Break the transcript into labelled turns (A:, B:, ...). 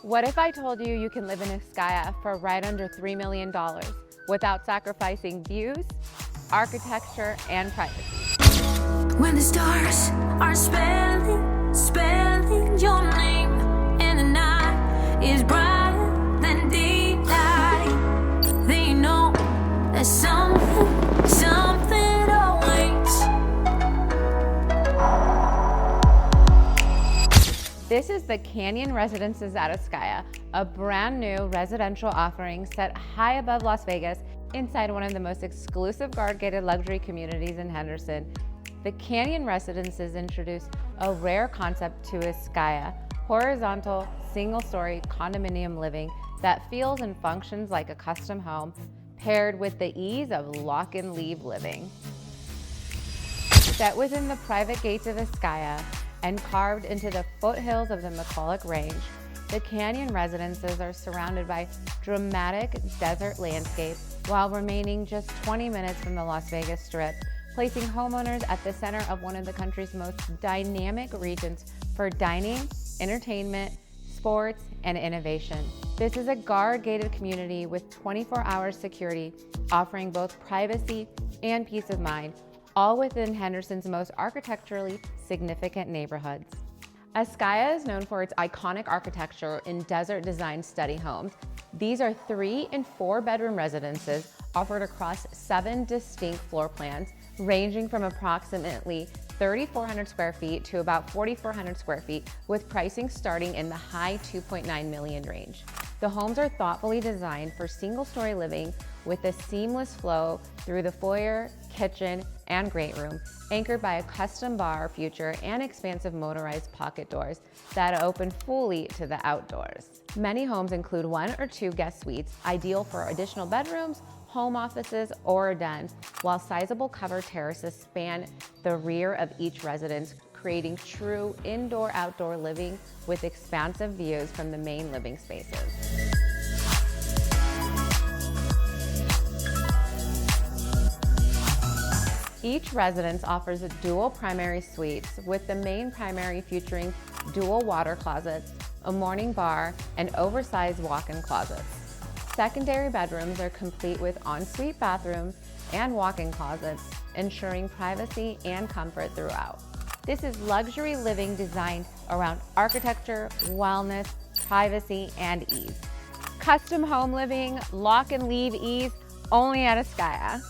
A: What if I told you you can live in Ascaya for right under $3 million without sacrificing views, architecture, and privacy?
B: When the stars are spelling your name, and the night is brighter than daylight, then you know that something awaits.
A: This is the Canyon Residences at Ascaya, a brand new residential offering set high above Las Vegas inside one of the most exclusive guard-gated luxury communities in Henderson. The Canyon Residences introduce a rare concept to Ascaya, horizontal, single-story condominium living that feels and functions like a custom home, paired with the ease of lock-and-leave living. Set within the private gates of Ascaya and carved into the foothills of the McCulloch Range, the Canyon Residences are surrounded by dramatic desert landscape while remaining just 20 minutes from the Las Vegas Strip, placing homeowners at the center of one of the country's most dynamic regions for dining, entertainment, sports, and innovation. This is a guard-gated community with 24-hour security, offering both privacy and peace of mind, all within Henderson's most architecturally significant neighborhoods. Ascaya is known for its iconic architecture in desert design study homes. These are 3- and 4-bedroom residences offered across 7 distinct floor plans, ranging from approximately 3,400 square feet to about 4,400 square feet, with pricing starting in the high $2.9 million range. The homes are thoughtfully designed for single-story living with a seamless flow through the foyer, kitchen, and great room, anchored by a custom bar feature and expansive motorized pocket doors that open fully to the outdoors. Many homes include 1 or 2 guest suites, ideal for additional bedrooms, home offices, or a den, while sizable covered terraces span the rear of each residence, creating true indoor-outdoor living with expansive views from the main living spaces. Each residence offers dual primary suites, with the main primary featuring dual water closets, a morning bar, and oversized walk-in closets. Secondary bedrooms are complete with ensuite bathrooms and walk-in closets, ensuring privacy and comfort throughout. This is luxury living designed around architecture, wellness, privacy, and ease. Custom home living, lock and leave ease, only at Ascaya.